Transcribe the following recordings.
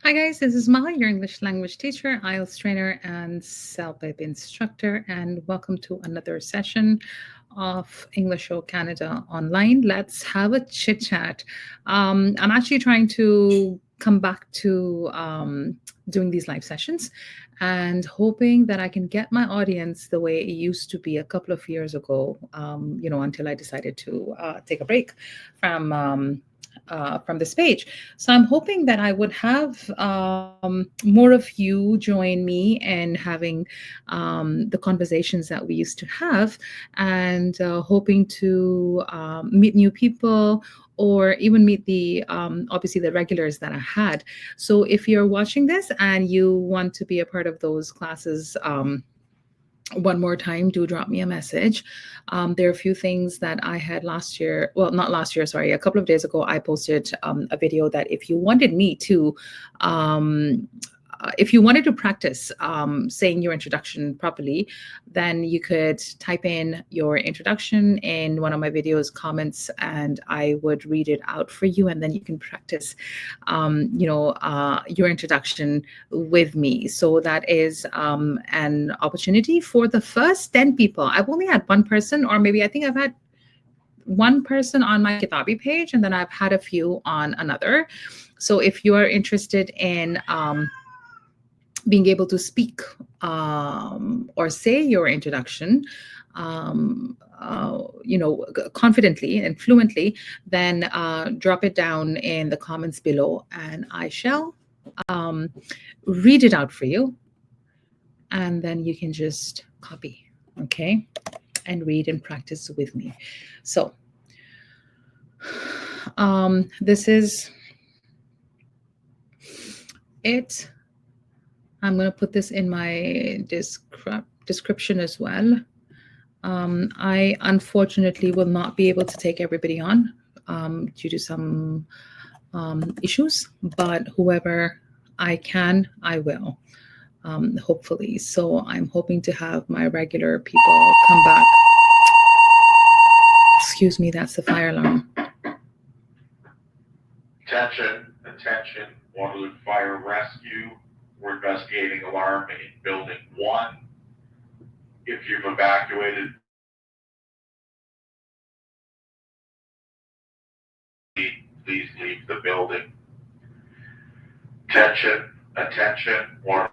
Hi guys, this is Ma, your English language teacher, IELTS trainer, and CELPIP instructor, and welcome to another session of English Show Canada online. Let's have a chit chat. I'm actually trying to come back to doing these live sessions and hoping that I can get my audience the way it used to be a couple of years ago, until I decided to take a break from. From this page. So I'm hoping that I would have more of you join me in having the conversations that we used to have, and hoping to meet new people or even meet the obviously the regulars that I had. So if you're watching this and you want to be a part of those classes, one more time, do drop me a message. There are a few things that I had last year. Well, not last year, sorry. A couple of days ago, I posted a video that if you wanted me to, if you wanted to practice saying your introduction properly, then you could type in your introduction in one of my videos comments, and I would read it out for you, and then you can practice, your introduction with me. So that is an opportunity for the first 10 people. I've only had one person, or maybe I think I've had one person on my Kitabi page, and then I've had a few on another. So if you are interested in being able to speak or say your introduction, confidently and fluently, then drop it down in the comments below, and I shall um, read it out for you, and then you can just copy, okay, and read and practice with me. So, this is it. I'm going to put this in my description as well. I unfortunately will not be able to take everybody on due to some issues, but whoever I can, I will, hopefully. So I'm hoping to have my regular people come back. Excuse me, that's the fire alarm. Attention, attention, Waterloo Fire Rescue. We're investigating alarm in building 1. If you've evacuated, please leave the building. Attention, attention, Waterloo.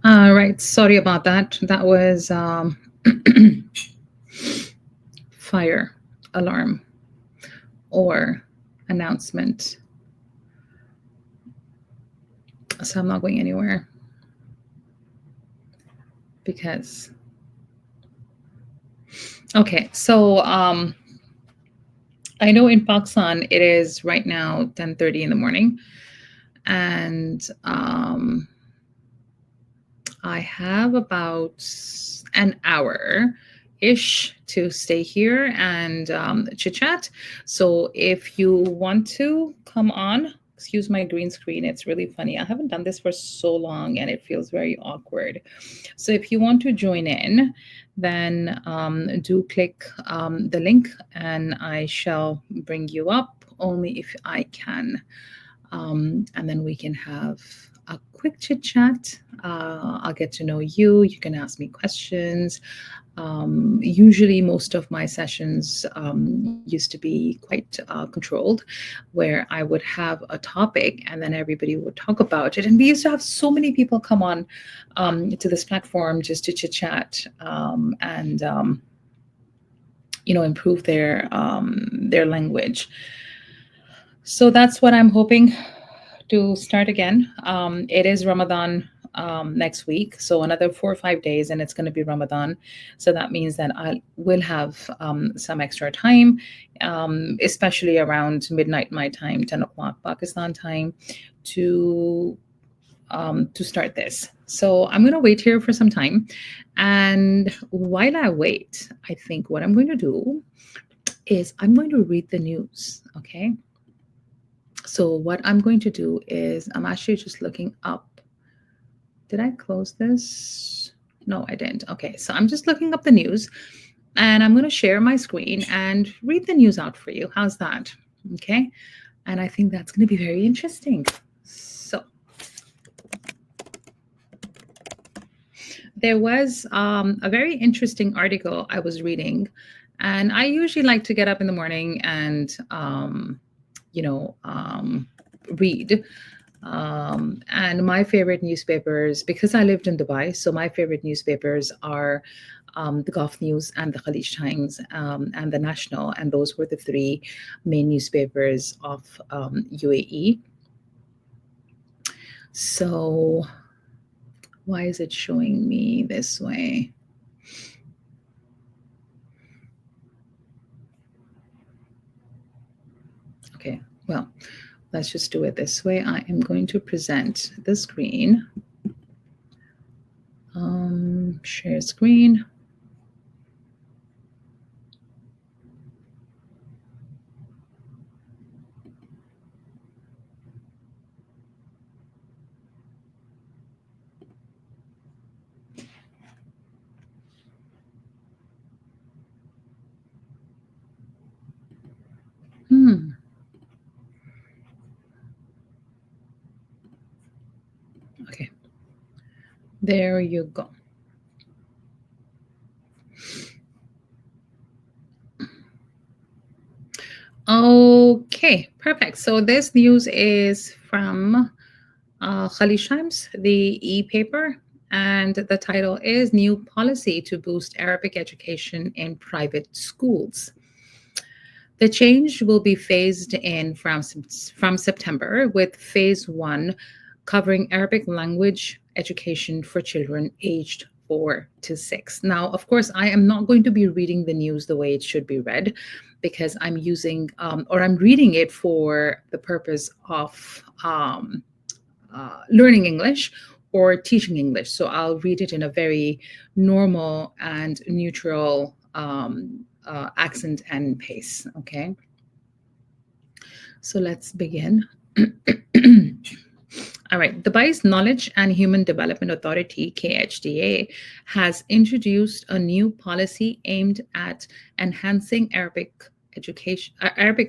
All right, sorry about that. That was fire alarm or announcement. So I'm not going anywhere because. Okay, so I know in Pakistan it is right now 10:30 in the morning, and I have about an hour ish to stay here and chit chat. So if you want to come on, excuse my green screen, it's really funny. I haven't done this for so long and it feels very awkward. So if you want to join in, then do click the link and I shall bring you up only if I can. And then we can have a quick chit chat. I'll get to know you. You can ask me questions. Usually, most of my sessions used to be quite controlled, where I would have a topic and then everybody would talk about it. And we used to have so many people come on to this platform just to chit chat and improve their language. So that's what I'm hoping to start again. It is Ramadan next week, so another 4 or 5 days, and it's going to be Ramadan. So that means that I will have some extra time, especially around midnight my time, 10 o'clock Pakistan time, to start this. So I'm going to wait here for some time, and while I wait, I think what I'm going to do is I'm going to read the news. Okay. So what I'm going to do is I'm actually just looking up. Did I close this? No, I didn't. Okay, so I'm just looking up the news and I'm going to share my screen and read the news out for you. How's that? Okay. And I think that's going to be very interesting. So there was a very interesting article I was reading, and I usually like to get up in the morning and read. And my favorite newspapers, because I lived in Dubai, so my favorite newspapers are the Gulf News and the Khalij Times and the National, and those were the three main newspapers of UAE. So why is it showing me this way? Okay, well, let's just do it this way. I am going to present the screen. Share screen. Okay, there you go. Okay, perfect. So this news is from Khalij Times, the e-paper, and the title is New Policy to Boost Arabic Education in Private Schools. The change will be phased in from September, with phase one covering Arabic language education for children aged 4 to 6. Now, of course, I am not going to be reading the news the way it should be read, because I'm using or I'm reading it for the purpose of learning English or teaching English. So I'll read it in a very normal and neutral accent and pace. Okay. So let's begin. All right. Dubai's Knowledge and Human Development Authority, KHDA, has introduced a new policy aimed at enhancing Arabic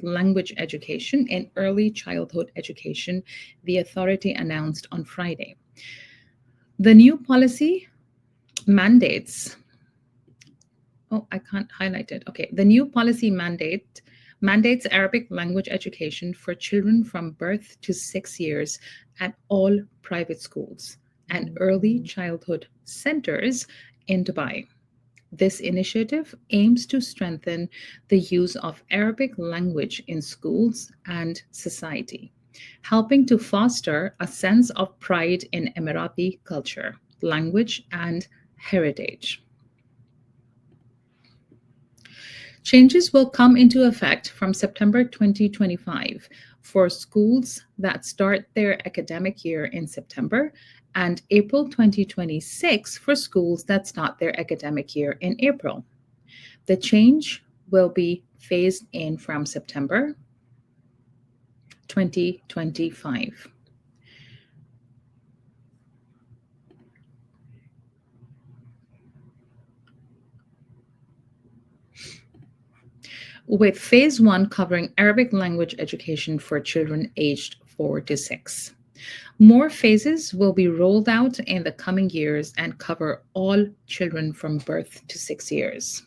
language education in early childhood education, the authority announced on Friday. The new policy mandates, I can't highlight it. Okay. The new policy mandates Arabic language education for children from birth to 6 years at all private schools and early childhood centers in Dubai. This initiative aims to strengthen the use of Arabic language in schools and society, helping to foster a sense of pride in Emirati culture, language, and heritage. Changes will come into effect from September 2025 for schools that start their academic year in September, and April 2026 for schools that start their academic year in April. The change will be phased in from September 2025. With phase one covering Arabic language education for children aged 4 to 6. More phases will be rolled out in the coming years and cover all children from birth to 6 years.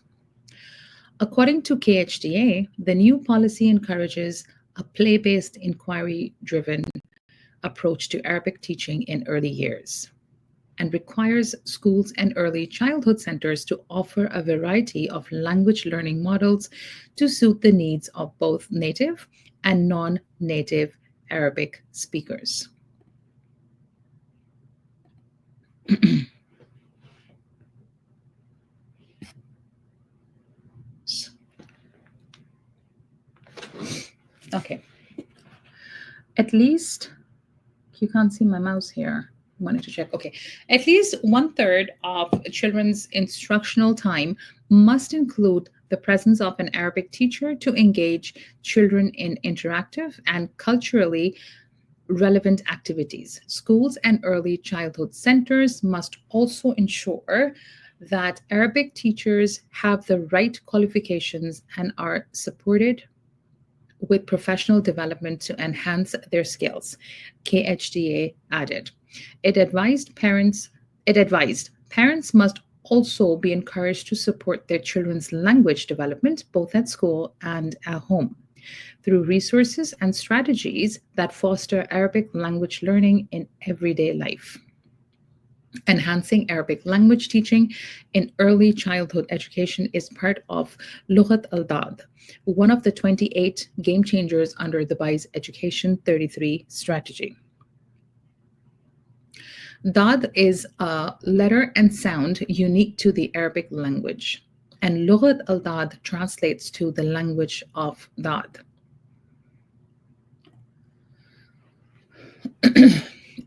According to KHDA, the new policy encourages a play-based, inquiry-driven approach to Arabic teaching in early years, and requires schools and early childhood centers to offer a variety of language learning models to suit the needs of both native and non-native Arabic speakers. Okay. At least, you can't see my mouse here. I wanted to check. Okay. At least 1/3 of children's instructional time must include the presence of an Arabic teacher to engage children in interactive and culturally relevant activities. Schools and early childhood centers must also ensure that Arabic teachers have the right qualifications and are supported with professional development to enhance their skills, KHDA added. It advised parents must also be encouraged to support their children's language development both at school and at home through resources and strategies that foster Arabic language learning in everyday life. Enhancing Arabic language teaching in early childhood education is part of Lughat al-Dad, one of the 28 game changers under Dubai's Education 33 strategy. Dad is a letter and sound unique to the Arabic language, and Lughat al-Dad translates to the language of Dad.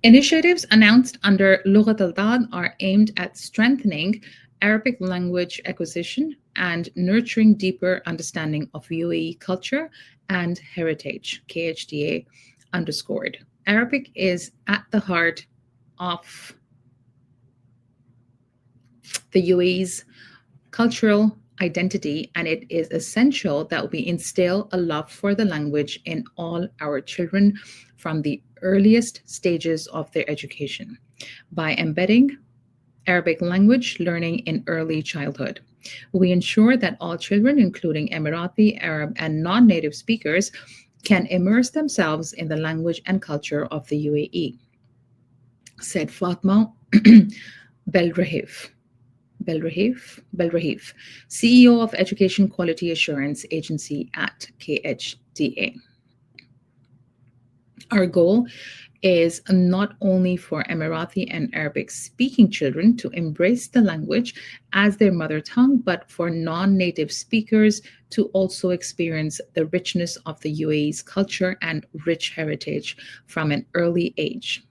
Initiatives announced under Lughat al-Dad are aimed at strengthening Arabic language acquisition and nurturing deeper understanding of UAE culture and heritage, KHDA underscored. Arabic is at the heart of the UAE's cultural identity, and it is essential that we instill a love for the language in all our children from the earliest stages of their education by embedding Arabic language learning in early childhood. We ensure that all children, including Emirati, Arab, and non-native speakers, can immerse themselves in the language and culture of the UAE, said Fatma Belrahif, CEO of Education Quality Assurance Agency at KHDA. Our goal is not only for Emirati and Arabic speaking children to embrace the language as their mother tongue, but for non-native speakers to also experience the richness of the UAE's culture and rich heritage from an early age.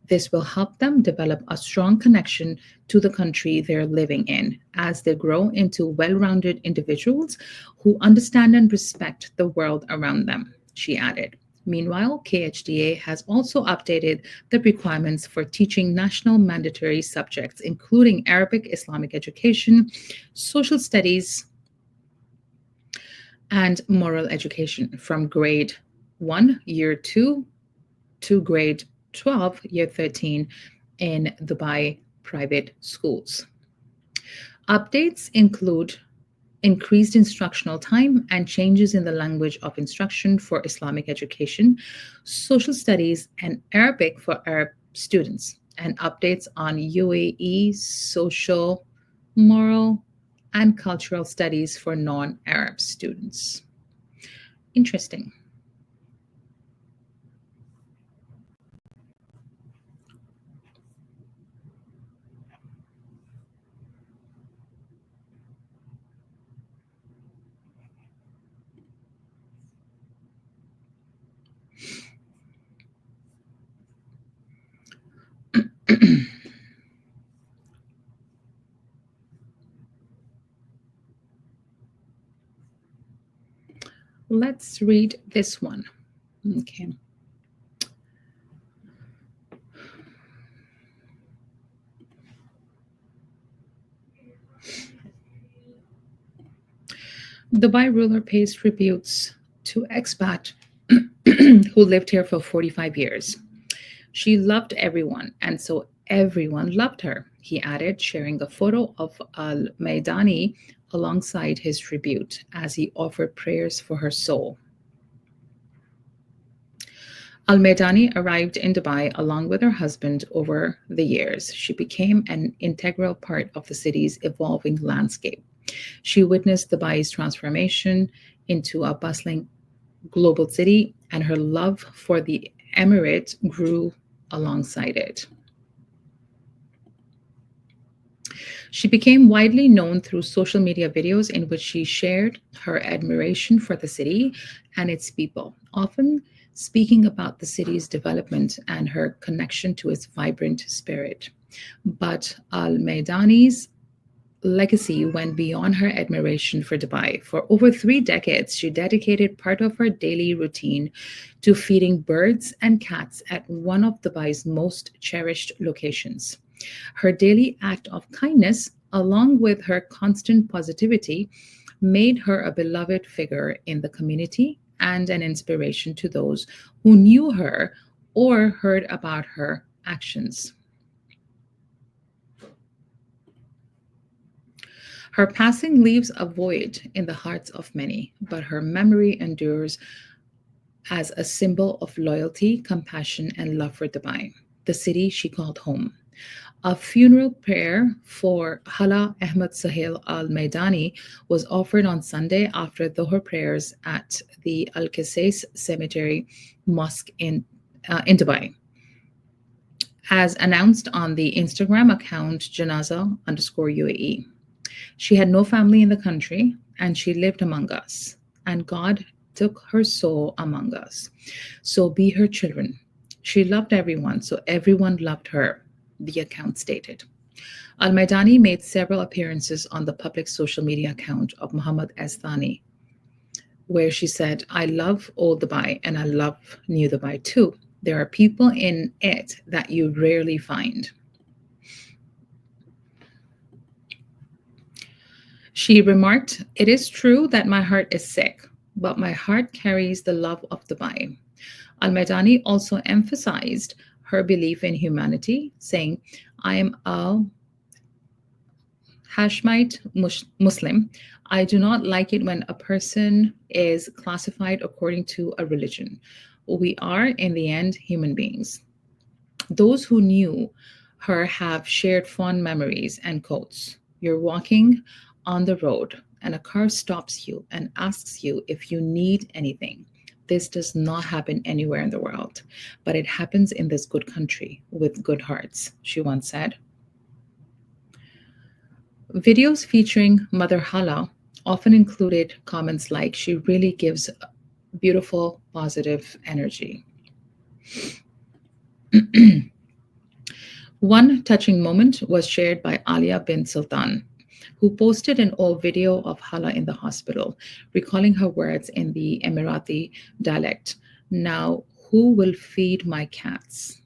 This will help them develop a strong connection to the country they're living in as they grow into well-rounded individuals who understand and respect the world around them, she added. Meanwhile, KHDA has also updated the requirements for teaching national mandatory subjects, including Arabic, Islamic education, social studies, and moral education from grade 1, year 2, to grade 12, year 13 in Dubai private schools. Updates include increased instructional time and changes in the language of instruction for Islamic education, social studies, and Arabic for Arab students, and updates on UAE social, moral, and cultural studies for non-Arab students. Interesting. Let's read this one. Okay. Dubai ruler pays tributes to expat who lived here for 45 years. She loved everyone, and so everyone loved her, he added, sharing a photo of Al Maidani alongside his tribute as he offered prayers for her soul. Al Maidani arrived in Dubai along with her husband over the years. She became an integral part of the city's evolving landscape. She witnessed Dubai's transformation into a bustling global city, and her love for the emirate grew alongside it. She became widely known through social media videos in which she shared her admiration for the city and its people, often speaking about the city's development and her connection to its vibrant spirit. But Al Maidani's legacy went beyond her admiration for Dubai. For over 3 decades, she dedicated part of her daily routine to feeding birds and cats at one of Dubai's most cherished locations. Her daily act of kindness, along with her constant positivity, made her a beloved figure in the community and an inspiration to those who knew her or heard about her actions. Her passing leaves a void in the hearts of many, but her memory endures as a symbol of loyalty, compassion, and love for Dubai, the city she called home. A funeral prayer for Hala Ahmed Sahil Al Maidani was offered on Sunday after Dhuhr prayers at the Al Qusais Cemetery Mosque in Dubai. As announced on the Instagram account Janaza_UAE. She had no family in the country, and she lived among us. And God took her soul among us. So be her children. She loved everyone, so everyone loved her, the account stated. Al Maidani made several appearances on the public social media account of Muhammad Thani, where she said, I love old Dubai and I love new Dubai too. There are people in it that you rarely find. She remarked, It is true that my heart is sick, but my heart carries the love of Dubai. Al Madani also emphasized her belief in humanity, saying, I am a Hashemite Muslim. I do not like it when a person is classified according to a religion. We are, in the end, human beings. Those who knew her have shared fond memories and quotes. You're walking on the road and a car stops you and asks you if you need anything. This does not happen anywhere in the world, but it happens in this good country with good hearts, she once said. Videos featuring Mother Hala often included comments like, she really gives beautiful, positive energy. One touching moment was shared by Alia bin Sultan, who posted an old video of Hala in the hospital, recalling her words in the Emirati dialect. Now, who will feed my cats?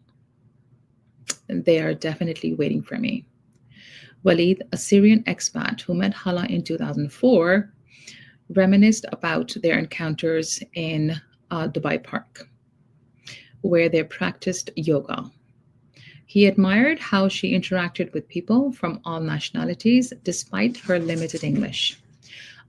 They are definitely waiting for me. Walid, a Syrian expat who met Hala in 2004, reminisced about their encounters in Dubai Park, where they practiced yoga. He admired how she interacted with people from all nationalities despite her limited English.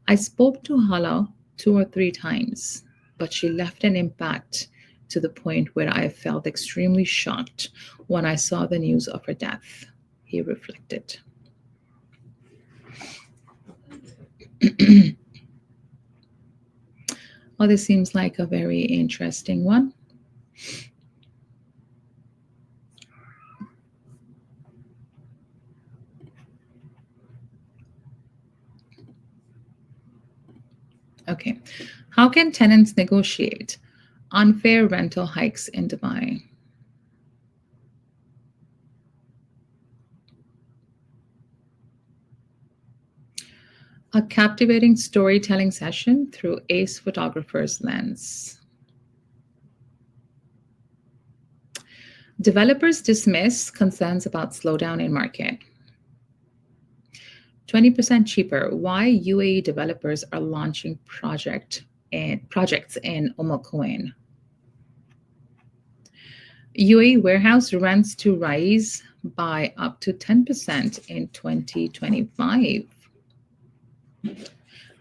I spoke to Hala 2 or 3 times, but she left an impact to the point where I felt extremely shocked when I saw the news of her death, he reflected. Well, this seems like a very interesting one. Okay. How can tenants negotiate unfair rental hikes in Dubai? A captivating storytelling session through Ace Photographer's lens. Developers dismiss concerns about slowdown in market. 20% cheaper. Why UAE developers are launching projects in Quwain. UAE warehouse rents to rise by up to 10% in 2025.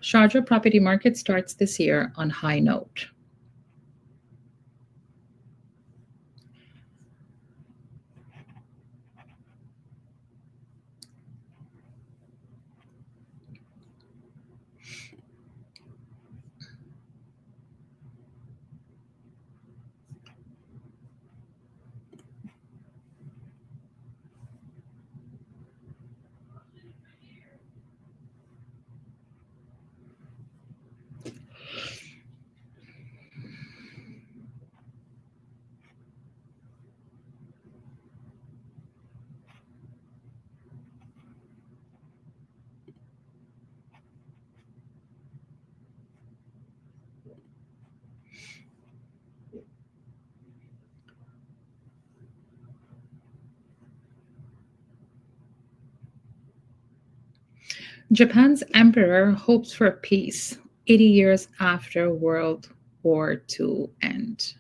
Sharjah property market starts this year on high note. Japan's emperor hopes for peace 80 years after World War II end.